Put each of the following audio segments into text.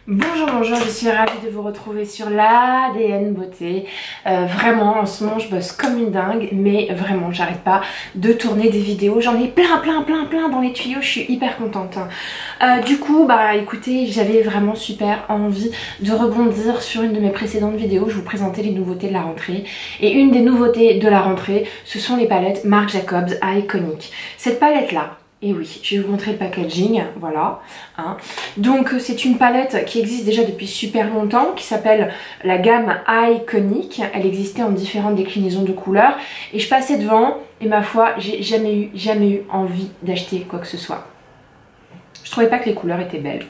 Bonjour, bonjour, je suis ravie de vous retrouver sur l'ADN Beauté. Vraiment, en ce moment, je bosse comme une dingue, mais vraiment, j'arrête pas de tourner des vidéos. J'en ai plein dans les tuyaux, je suis hyper contente. Du coup, bah écoutez, j'avais vraiment super envie de rebondir sur une de mes précédentes vidéos. Je vous présentais les nouveautés de la rentrée. Et une des nouveautés de la rentrée, ce sont les palettes Marc Jacobs Iconic. Cette palette-là, et oui, je vais vous montrer le packaging, voilà. Hein. Donc c'est une palette qui existe déjà depuis super longtemps, qui s'appelle la gamme Iconic. Elle existait en différentes déclinaisons de couleurs. Et je passais devant, et ma foi, j'ai jamais eu envie d'acheter quoi que ce soit. Je trouvais pas que les couleurs étaient belles.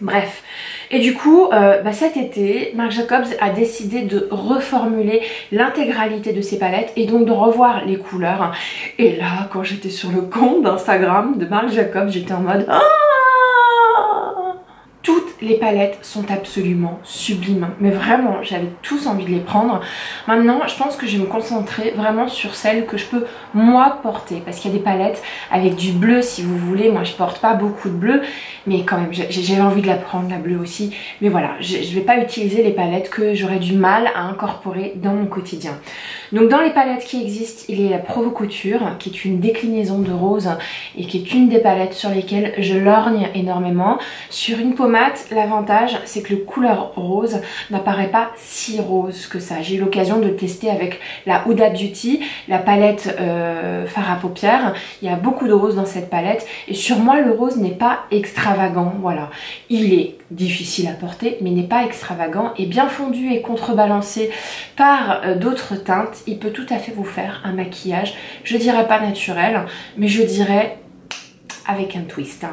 Bref, et du coup, cet été, Marc Jacobs a décidé de reformuler l'intégralité de ses palettes et donc de revoir les couleurs. Et là, quand j'étais sur le compte d'Instagram de Marc Jacobs, j'étais en mode ah! Toutes les palettes sont absolument sublimes, mais vraiment j'avais tous envie de les prendre. Maintenant je pense que je vais me concentrer vraiment sur celles que je peux moi porter, parce qu'il y a des palettes avec du bleu si vous voulez. Moi je porte pas beaucoup de bleu, mais quand même j'ai envie de la prendre, la bleue aussi. Mais voilà, je vais pas utiliser les palettes que j'aurais du mal à incorporer dans mon quotidien. Donc dans les palettes qui existent, il y a la Provo Couture, qui est une déclinaison de rose et qui est une des palettes sur lesquelles je lorgne énormément. Sur une pommade, l'avantage c'est que le couleur rose n'apparaît pas si rose que ça. J'ai eu l'occasion de tester avec la Huda Beauty, la palette fard à paupières. Il y a beaucoup de rose dans cette palette et sur moi le rose n'est pas extravagant, voilà. Il est difficile à porter mais n'est pas extravagant et bien fondu et contrebalancé par d'autres teintes. Il peut tout à fait vous faire un maquillage, je dirais pas naturel, mais je dirais avec un twist.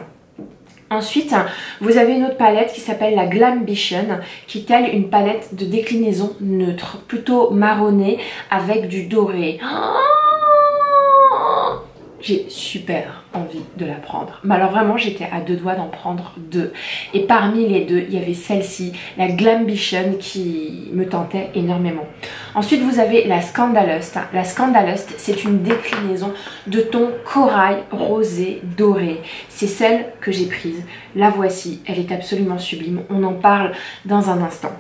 Ensuite, vous avez une autre palette qui s'appelle la Glambition, qui est elle une palette de déclinaison neutre, plutôt marronnée avec du doré. J'ai super envie de la prendre. Mais alors vraiment, j'étais à deux doigts d'en prendre deux. Et parmi les deux, il y avait celle-ci, la Glambition, qui me tentait énormément. Ensuite, vous avez la Scandalust. La Scandalust, c'est une déclinaison de ton corail rosé doré. C'est celle que j'ai prise. La voici, elle est absolument sublime. On en parle dans un instant.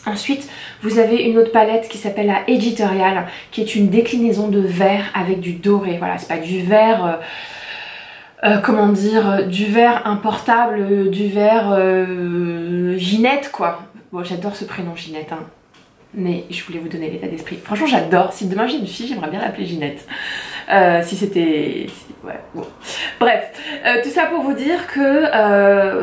Ensuite, vous avez une autre palette qui s'appelle la Editorial, qui est une déclinaison de vert avec du doré. Voilà, c'est pas du vert, comment dire, du vert importable, du vert Ginette, quoi. Bon, j'adore ce prénom Ginette, hein. Mais je voulais vous donner l'état d'esprit. Franchement, j'adore. Si demain j'ai une fille, j'aimerais bien l'appeler Ginette. Si c'était... Ouais, bon. Bref, tout ça pour vous dire que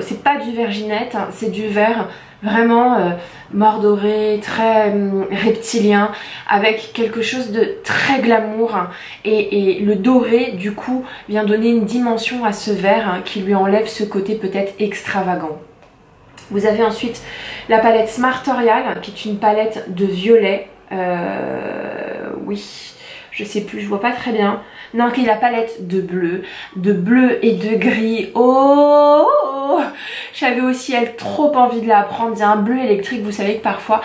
c'est pas du vert Ginette, hein, c'est du vert vraiment mordoré, très reptilien, avec quelque chose de très glamour. Et le doré, du coup, vient donner une dimension à ce vert, hein, qui lui enlève ce côté peut-être extravagant. Vous avez ensuite la palette Smartorial, qui est une palette de violet. Oui, je sais plus, je vois pas très bien. Non, qui est la palette de bleu et de gris. Oh, j'avais aussi elle trop envie de la prendre. Il y a un bleu électrique, vous savez que parfois,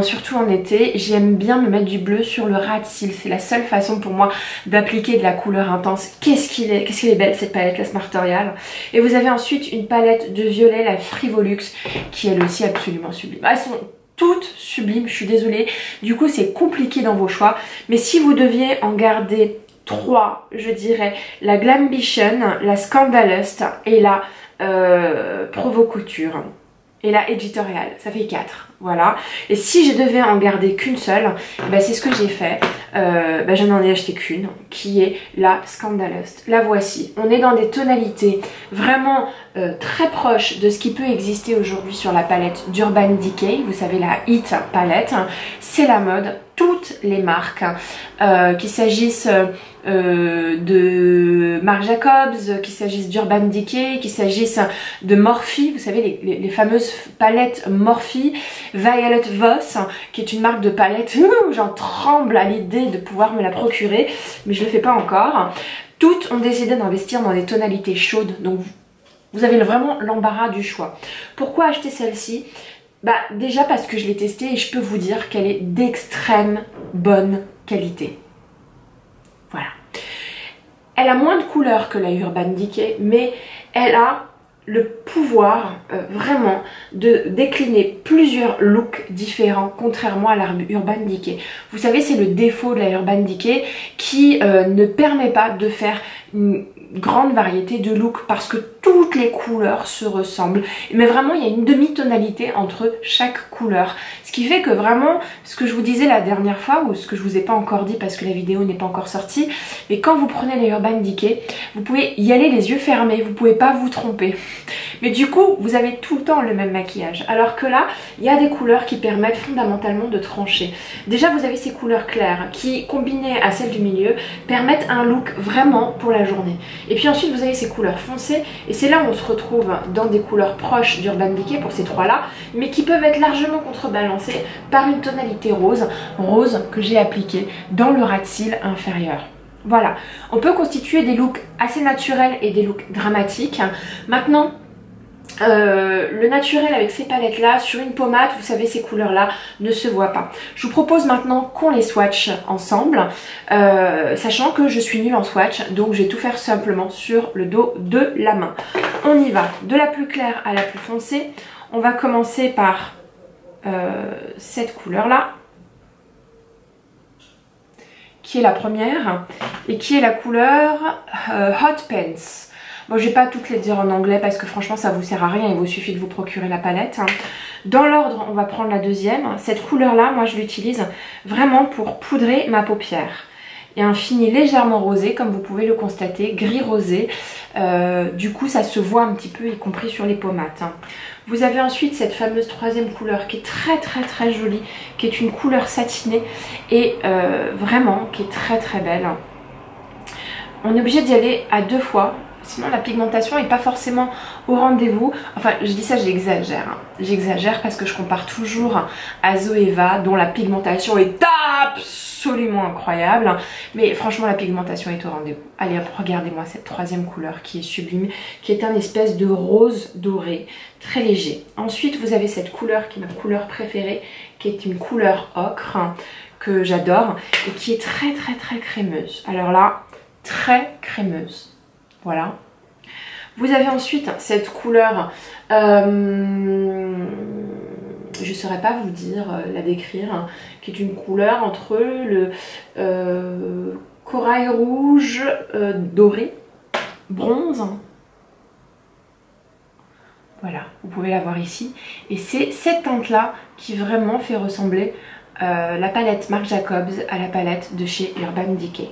surtout en été, j'aime bien me mettre du bleu sur le ras de cils. C'est la seule façon pour moi d'appliquer de la couleur intense. Qu'est-ce qu'elle est belle cette palette, la Smartorial. Et vous avez ensuite une palette de violet, la Frivolux, qui est elle aussi absolument sublime. Elles sont toutes sublimes, je suis désolée. Du coup, c'est compliqué dans vos choix. Mais si vous deviez en garder 3, je dirais la Glambition, la Scandalust et la Provo Couture et la Editorial, ça fait 4, voilà. Et si je devais en garder qu'une seule, c'est ce que j'ai fait. Je n'en ai acheté qu'une, qui est la Scandalust. La voici. On est dans des tonalités vraiment très proches de ce qui peut exister aujourd'hui sur la palette d'Urban Decay. Vous savez, la Hit palette, c'est la mode. Toutes les marques, qu'il s'agisse de Marc Jacobs, qu'il s'agisse d'Urban Decay, qu'il s'agisse de Morphe, vous savez les fameuses palettes Morphe, Violet Voss, qui est une marque de palette où j'en tremble à l'idée de pouvoir me la procurer, mais je ne le fais pas encore. Toutes ont décidé d'investir dans des tonalités chaudes, donc vous avez vraiment l'embarras du choix. Pourquoi acheter celle-ci ? Déjà parce que je l'ai testée et je peux vous dire qu'elle est d'extrême bonne qualité. Voilà. Elle a moins de couleurs que la Urban Decay, mais elle a le pouvoir vraiment de décliner plusieurs looks différents contrairement à la Urban Decay. Vous savez, c'est le défaut de la Urban Decay qui ne permet pas de faire une grande variété de looks parce que toutes les couleurs se ressemblent, mais vraiment il y a une demi-tonalité entre chaque couleur, ce qui fait que vraiment ce que je vous disais la dernière fois, ou ce que je vous ai pas encore dit parce que la vidéo n'est pas encore sortie, mais quand vous prenez la Urban Decay, vous pouvez y aller les yeux fermés, vous pouvez pas vous tromper, mais du coup vous avez tout le temps le même maquillage, alors que là il y a des couleurs qui permettent fondamentalement de trancher. Déjà vous avez ces couleurs claires qui, combinées à celles du milieu, permettent un look vraiment pour la journée. Et puis ensuite vous avez ces couleurs foncées, et c'est là où on se retrouve dans des couleurs proches d'Urban Decay pour ces trois là, mais qui peuvent être largement contrebalancées par une tonalité rose, que j'ai appliquée dans le ras de cils inférieur. Voilà, on peut constituer des looks assez naturels et des looks dramatiques. Maintenant, le naturel avec ces palettes là sur une pommade, vous savez, ces couleurs là ne se voient pas. Je vous propose maintenant qu'on les swatch ensemble, sachant que je suis nulle en swatch, donc je vais tout faire simplement sur le dos de la main. On y va de la plus claire à la plus foncée. On va commencer par cette couleur là, qui est la première et qui est la couleur Hot Pants. Bon, je vais pas toutes les dire en anglais parce que franchement ça vous sert à rien, il vous suffit de vous procurer la palette. Dans l'ordre, on va prendre la deuxième. Cette couleur là, moi je l'utilise vraiment pour poudrer ma paupière. Et un fini légèrement rosé, comme vous pouvez le constater, gris rosé. Du coup ça se voit un petit peu, y compris sur les pommades. Vous avez ensuite cette fameuse troisième couleur qui est très jolie, qui est une couleur satinée et vraiment qui est très belle. On est obligé d'y aller à deux fois. Sinon la pigmentation n'est pas forcément au rendez-vous. Enfin je dis ça, j'exagère. J'exagère parce que je compare toujours à Zoeva dont la pigmentation est absolument incroyable. Mais franchement la pigmentation est au rendez-vous. Allez hop, regardez-moi cette troisième couleur qui est sublime, qui est un espèce de rose doré, très léger. Ensuite vous avez cette couleur qui est ma couleur préférée, qui est une couleur ocre que j'adore et qui est très crémeuse. Alors là, très crémeuse. Voilà. Vous avez ensuite cette couleur, je ne saurais pas vous dire, la décrire, qui est une couleur entre le corail rouge doré, bronze. Voilà, vous pouvez la voir ici. Et c'est cette teinte-là qui vraiment fait ressembler la palette Marc Jacobs à la palette de chez Urban Decay.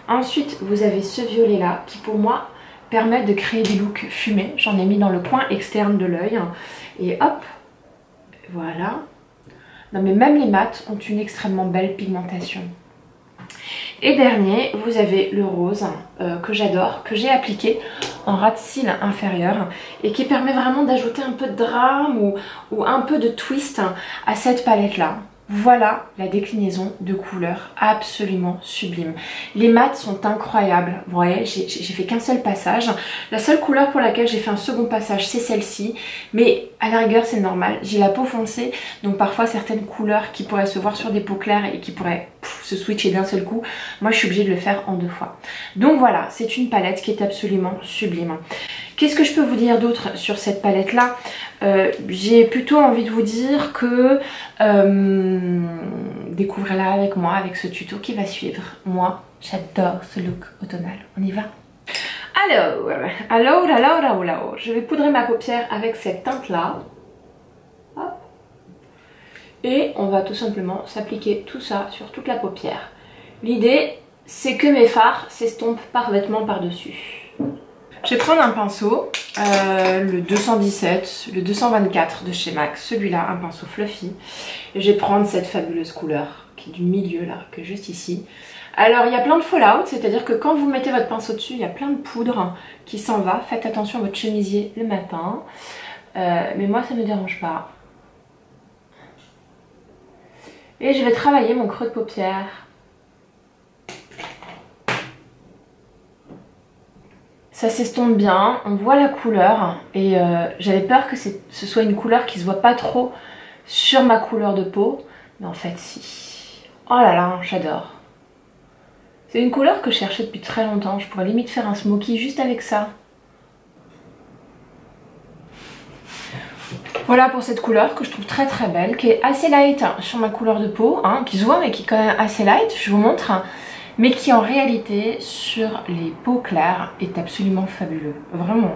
Ensuite, vous avez ce violet là qui pour moi permet de créer des looks fumés. J'en ai mis dans le coin externe de l'œil. Et hop, voilà. Non mais même les mats ont une extrêmement belle pigmentation. Et dernier, vous avez le rose que j'adore, que j'ai appliqué en ras de cils inférieur et qui permet vraiment d'ajouter un peu de drame ou un peu de twist à cette palette là. Voilà la déclinaison de couleurs absolument sublime. Les mats sont incroyables. Vous voyez, j'ai fait qu'un seul passage. La seule couleur pour laquelle j'ai fait un second passage, c'est celle-ci. Mais à la rigueur, c'est normal. J'ai la peau foncée, donc parfois certaines couleurs qui pourraient se voir sur des peaux claires et qui pourraient se switcher d'un seul coup, moi je suis obligée de le faire en deux fois. Donc voilà, c'est une palette qui est absolument sublime. Qu'est-ce que je peux vous dire d'autre sur cette palette là? J'ai plutôt envie de vous dire que découvrez-la avec moi, avec ce tuto qui va suivre. Moi j'adore ce look automnal, on y va? Alors, je vais poudrer ma paupière avec cette teinte là. Hop. Et on va tout simplement s'appliquer tout ça sur toute la paupière. L'idée c'est que mes fards s'estompent parfaitement par dessus. Je vais prendre un pinceau, le 217, le 224 de chez MAC, celui-là, un pinceau fluffy. Et je vais prendre cette fabuleuse couleur qui est du milieu là, qui est juste ici. Alors il y a plein de fallout, c'est-à-dire que quand vous mettez votre pinceau dessus, il y a plein de poudre qui s'en va. Faites attention à votre chemisier le matin. Mais moi ça ne me dérange pas. Et je vais travailler mon creux de paupière. Ça s'estompe bien, on voit la couleur et j'avais peur que ce soit une couleur qui se voit pas trop sur ma couleur de peau, mais en fait si. Oh là là, j'adore. C'est une couleur que je cherchais depuis très longtemps, je pourrais limite faire un smoky juste avec ça. Voilà pour cette couleur que je trouve très très belle, qui est assez light sur ma couleur de peau, hein, qui se voit mais qui est quand même assez light, je vous montre, mais qui en réalité sur les peaux claires est absolument fabuleux. Vraiment,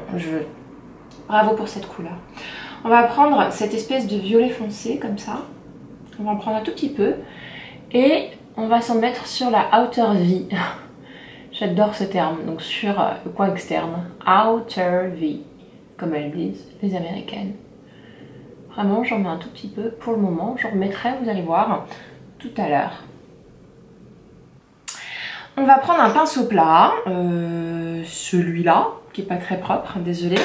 bravo pour cette couleur. On va prendre cette espèce de violet foncé comme ça, on va en prendre un tout petit peu et on va s'en mettre sur la outer V. J'adore ce terme, donc sur le coin externe, outer V, comme elles disent les américaines. Vraiment, j'en mets un tout petit peu pour le moment. J'en remettrai, vous allez voir, tout à l'heure. On va prendre un pinceau plat, celui-là, qui n'est pas très propre, désolée.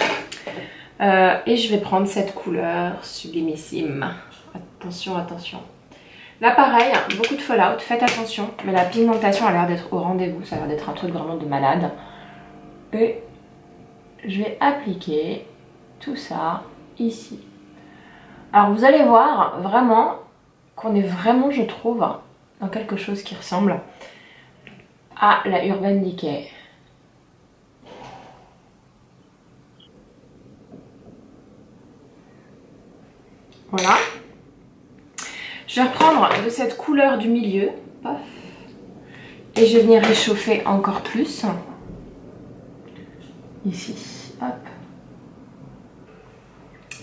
Et je vais prendre cette couleur sublimissime. Attention, attention. Là, pareil, beaucoup de fallout, faites attention. Mais la pigmentation a l'air d'être au rendez-vous. Ça a l'air d'être un truc vraiment de malade. Et je vais appliquer tout ça ici. Alors vous allez voir vraiment qu'on est vraiment, je trouve, dans quelque chose qui ressemble à la Urban Decay. Voilà. Je vais reprendre de cette couleur du milieu. Paf. Et je vais venir réchauffer encore plus. Ici. Hop.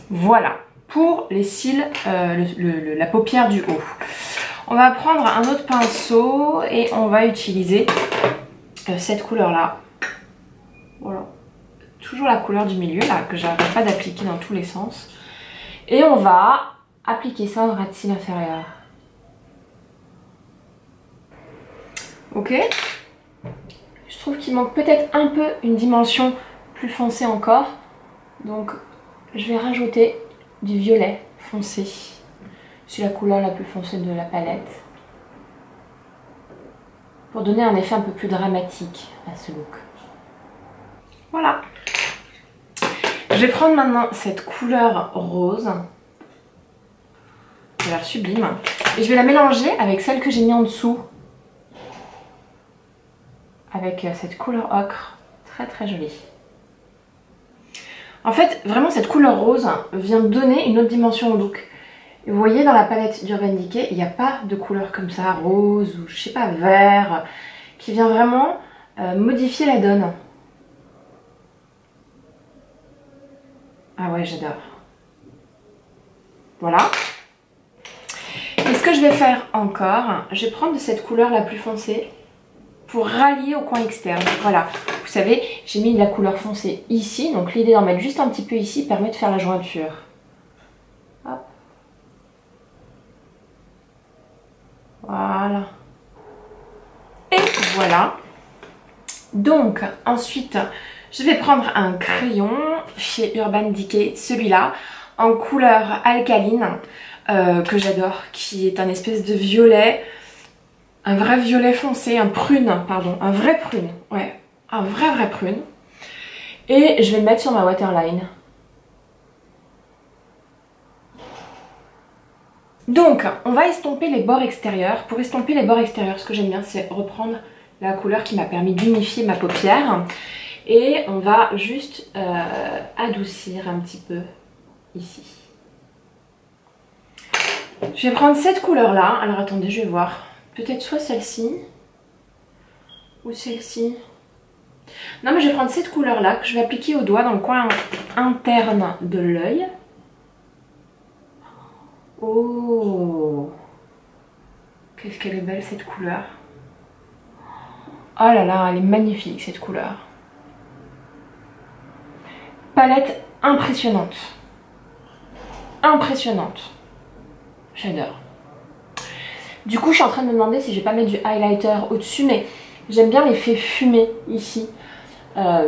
Voilà. Pour les cils, la paupière du haut. On va prendre un autre pinceau et on va utiliser cette couleur là. Voilà. Toujours la couleur du milieu là que j'arrête pas d'appliquer dans tous les sens. Et on va appliquer ça au ras de cils inférieur. Ok. Je trouve qu'il manque peut-être un peu une dimension plus foncée encore. Donc je vais rajouter du violet foncé. C'est la couleur la plus foncée de la palette. Pour donner un effet un peu plus dramatique à ce look. Voilà. Je vais prendre maintenant cette couleur rose. Elle a l'air sublime. Et je vais la mélanger avec celle que j'ai mis en dessous. Avec cette couleur ocre. Très très jolie. En fait, vraiment cette couleur rose vient donner une autre dimension au look. Et vous voyez dans la palette d'Urban Decay, il n'y a pas de couleur comme ça, rose ou je sais pas, vert, qui vient vraiment modifier la donne. Ah ouais, j'adore. Voilà. Et ce que je vais faire encore, je vais prendre de cette couleur la plus foncée pour rallier au coin externe. Voilà. Vous savez, j'ai mis de la couleur foncée ici, donc l'idée d'en mettre juste un petit peu ici permet de faire la jointure. Hop. Voilà. Et voilà. Donc, ensuite, je vais prendre un crayon chez Urban Decay, celui-là, en couleur alcaline, que j'adore, qui est un espèce de violet, un vrai violet foncé, un prune, pardon, un vrai prune, ouais. Un vrai prune. Et je vais le mettre sur ma waterline. Donc, on va estomper les bords extérieurs. Pour estomper les bords extérieurs, ce que j'aime bien, c'est reprendre la couleur qui m'a permis d'unifier ma paupière. Et on va juste adoucir un petit peu ici. Je vais prendre cette couleur-là. Alors attendez, je vais voir. Peut-être soit celle-ci ou celle-ci. Non, mais je vais prendre cette couleur-là que je vais appliquer au doigt dans le coin interne de l'œil. Oh, qu'est-ce qu'elle est belle cette couleur. Oh là là, elle est magnifique cette couleur. Palette impressionnante. Impressionnante. J'adore. Du coup, je suis en train de me demander si je vais pas mettre du highlighter au-dessus, mais j'aime bien l'effet fumé ici. Non,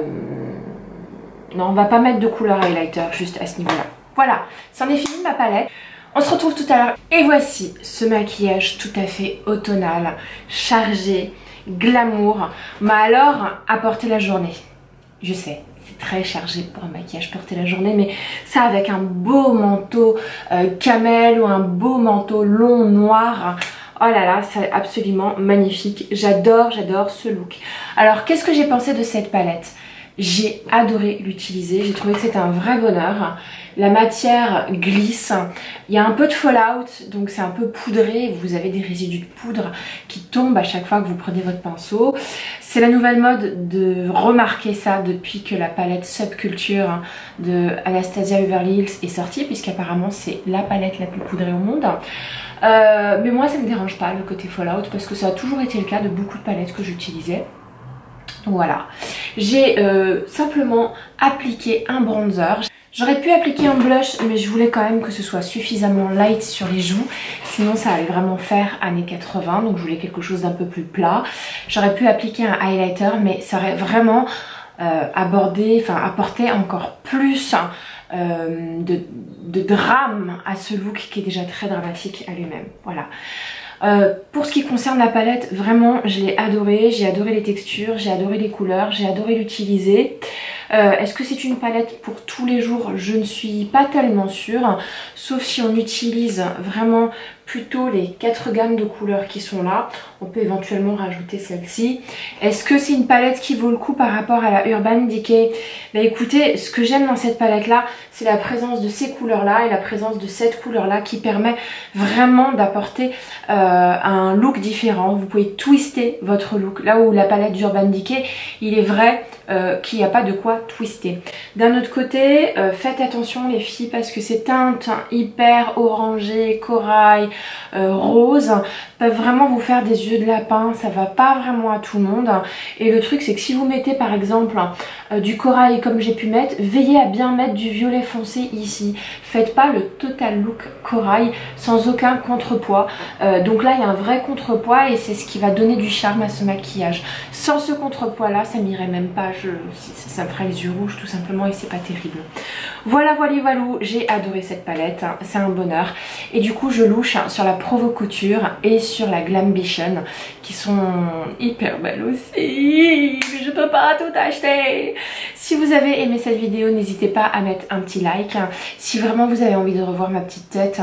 on va pas mettre de couleur highlighter juste à ce niveau-là. Voilà, c'en est fini ma palette. On se retrouve tout à l'heure. Et voici ce maquillage tout à fait automnal, chargé, glamour, m'a alors apporté la journée. Je sais, c'est très chargé pour un maquillage porter la journée, mais ça avec un beau manteau camel ou un beau manteau long noir. Oh là là, c'est absolument magnifique. J'adore ce look. Alors, qu'est-ce que j'ai pensé de cette palette? J'ai adoré l'utiliser, j'ai trouvé que c'était un vrai bonheur. La matière glisse, il y a un peu de fallout, donc c'est un peu poudré, vous avez des résidus de poudre qui tombent à chaque fois que vous prenez votre pinceau. C'est la nouvelle mode de remarquer ça depuis que la palette Subculture de Anastasia Beverly Hills est sortie, puisqu'apparemment c'est la palette la plus poudrée au monde. Mais moi ça me dérange pas le côté fallout, parce que ça a toujours été le cas de beaucoup de palettes que j'utilisais. Voilà, j'ai simplement appliqué un bronzer. J'aurais pu appliquer un blush, mais je voulais quand même que ce soit suffisamment light sur les joues, sinon ça allait vraiment faire années 80, donc je voulais quelque chose d'un peu plus plat. J'aurais pu appliquer un highlighter, mais ça aurait vraiment apporté encore plus de drame à ce look qui est déjà très dramatique à lui-même. Voilà. Pour ce qui concerne la palette, vraiment je l'ai adorée, j'ai adoré les textures, j'ai adoré les couleurs, j'ai adoré l'utiliser. Est-ce que c'est une palette pour tous les jours? Je ne suis pas tellement sûre, sauf si on utilise vraiment plutôt les 4 gammes de couleurs qui sont là. On peut éventuellement rajouter celle-ci. Est-ce que c'est une palette qui vaut le coup par rapport à la Urban Decay? Bah écoutez, ce que j'aime dans cette palette là, c'est la présence de ces couleurs là et la présence de cette couleur là qui permet vraiment d'apporter un look différent. Vous pouvez twister votre look. Là où la palette d'Urban Decay, il est vrai qu'il n'y a pas de quoi twister. D'un autre côté, faites attention les filles, parce que ces teintes hyper orangées, corail, rose peuvent vraiment vous faire des yeux de lapin. Ça va pas vraiment à tout le monde, et le truc c'est que si vous mettez par exemple du corail comme j'ai pu mettre, veillez à bien mettre du violet foncé ici. Faites pas le total look corail sans aucun contrepoids. Donc là il y a un vrai contrepoids et c'est ce qui va donner du charme à ce maquillage. Sans ce contrepoids là, ça m'irait même pas, ça me ferait les yeux rouges tout simplement, et c'est pas terrible. Voilà, j'ai adoré cette palette, hein, c'est un bonheur. Et du coup je louche sur la Provo Couture et sur la Glambition, qui sont hyper belles aussi, mais je peux pas tout acheter. Si vous avez aimé cette vidéo, n'hésitez pas à mettre un petit like. Si vraiment vous avez envie de revoir ma petite tête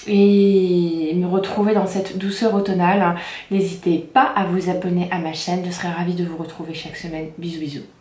et me retrouver dans cette douceur automnale, n'hésitez pas à vous abonner à ma chaîne, je serai ravie de vous retrouver chaque semaine. Bisous bisous.